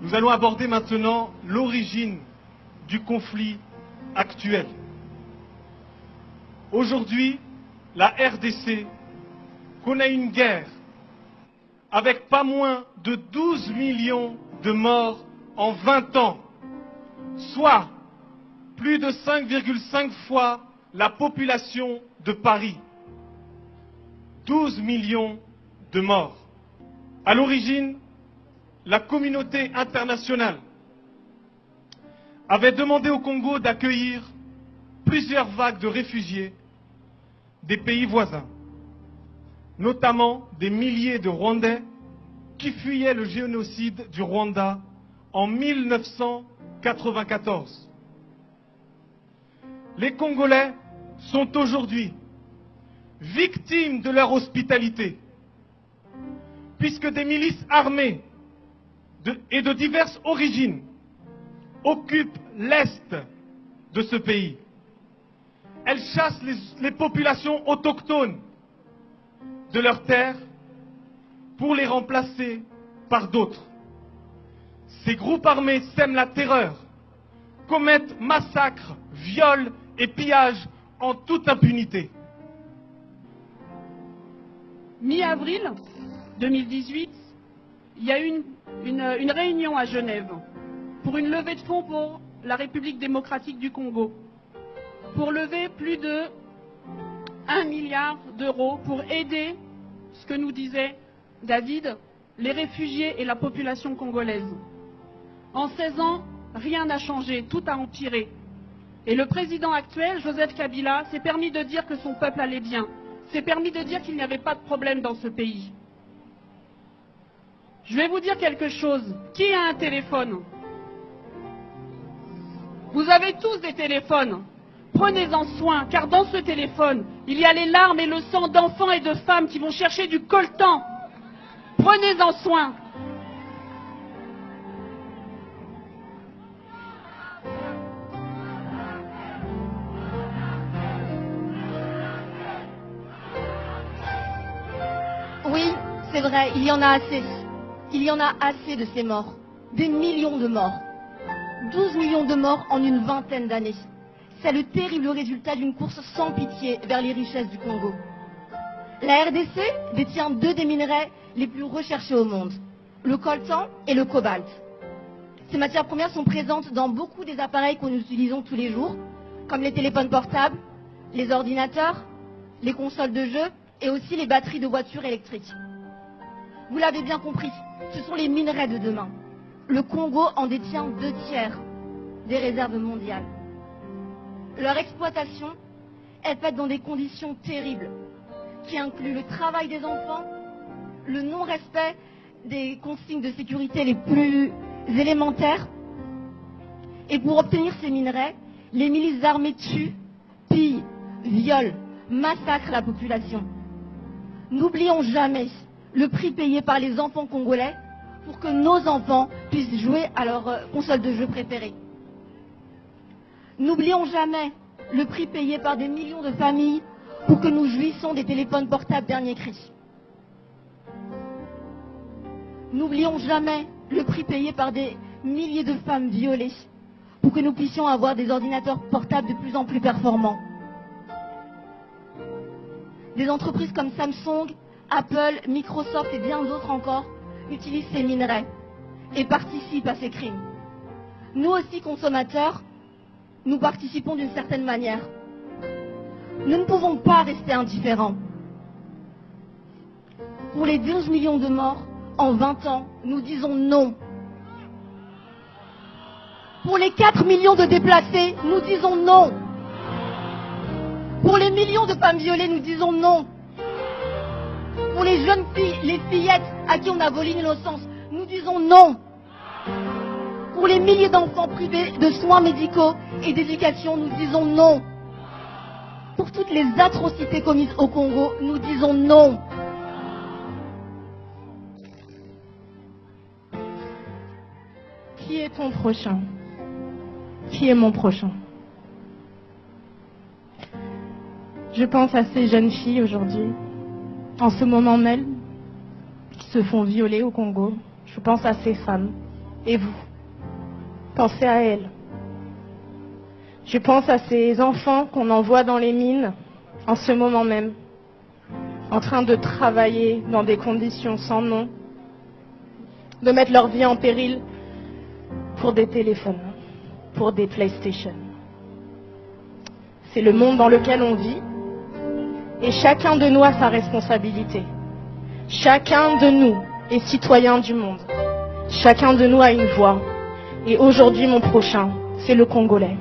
Nous allons aborder maintenant l'origine du conflit actuel. Aujourd'hui, la RDC connaît une guerre avec pas moins de 12 millions de morts en 20 ans, soit plus de 5,5 fois la population de Paris. 12 millions de morts. À l'origine, la communauté internationale avait demandé au Congo d'accueillir plusieurs vagues de réfugiés des pays voisins, notamment des milliers de Rwandais qui fuyaient le génocide du Rwanda en 1994. Les Congolais sont aujourd'hui victimes de leur hospitalité, puisque des milices armées et de diverses origines occupent l'est de ce pays. Elles chassent les populations autochtones de leurs terres pour les remplacer par d'autres. Ces groupes armés sèment la terreur, commettent massacres, viols et pillages en toute impunité. Mi-avril 2018, il y a eu une réunion à Genève pour une levée de fonds pour la République démocratique du Congo, pour lever plus de 1 milliard d'euros pour aider, ce que nous disait David, les réfugiés et la population congolaise. En 16 ans, rien n'a changé, tout a empiré. Et le président actuel, Joseph Kabila, s'est permis de dire que son peuple allait bien, s'est permis de dire qu'il n'y avait pas de problème dans ce pays. Je vais vous dire quelque chose. Qui a un téléphone? Vous avez tous des téléphones. Prenez-en soin, car dans ce téléphone, il y a les larmes et le sang d'enfants et de femmes qui vont chercher du coltan. Prenez-en soin. Oui, c'est vrai, il y en a assez. Il y en a assez de ces morts. Des millions de morts. 12 millions de morts en une vingtaine d'années. C'est le terrible résultat d'une course sans pitié vers les richesses du Congo. La RDC détient 2 des minerais les plus recherchés au monde, le coltan et le cobalt. Ces matières premières sont présentes dans beaucoup des appareils que nous utilisons tous les jours, comme les téléphones portables, les ordinateurs, les consoles de jeux et aussi les batteries de voitures électriques. Vous l'avez bien compris, ce sont les minerais de demain. Le Congo en détient 2/3 des réserves mondiales. Leur exploitation est faite dans des conditions terribles, qui incluent le travail des enfants, le non-respect des consignes de sécurité les plus élémentaires. Et pour obtenir ces minerais, les milices armées tuent, pillent, violent, massacrent la population. N'oublions jamais le prix payé par les enfants congolais pour que nos enfants puissent jouer à leur console de jeu préférée. N'oublions jamais le prix payé par des millions de familles pour que nous jouissions des téléphones portables dernier cri. N'oublions jamais le prix payé par des milliers de femmes violées pour que nous puissions avoir des ordinateurs portables de plus en plus performants. Des entreprises comme Samsung, Apple, Microsoft et bien d'autres encore utilisent ces minerais et participent à ces crimes. Nous aussi, consommateurs, nous participons d'une certaine manière. Nous ne pouvons pas rester indifférents. Pour les 12 millions de morts en 20 ans, nous disons non. Pour les 4 millions de déplacés, nous disons non. Pour les millions de femmes violées, nous disons non. Pour les jeunes filles, les fillettes à qui on a volé l'innocence, nous disons non. Pour les milliers d'enfants privés de soins médicaux et d'éducation, nous disons non. Pour toutes les atrocités commises au Congo, nous disons non. Qui est ton prochain? Qui est mon prochain? Je pense à ces jeunes filles aujourd'hui, en ce moment même, qui se font violer au Congo. Je pense à ces femmes Et vous, pensez à elles. Je pense à ces enfants qu'on envoie dans les mines en ce moment même, en train de travailler dans des conditions sans nom, de mettre leur vie en péril pour des téléphones, pour des PlayStation. C'est le monde dans lequel on vit et chacun de nous a sa responsabilité. Chacun de nous est citoyen du monde. Chacun de nous a une voix. Et aujourd'hui, mon prochain, c'est le Congolais.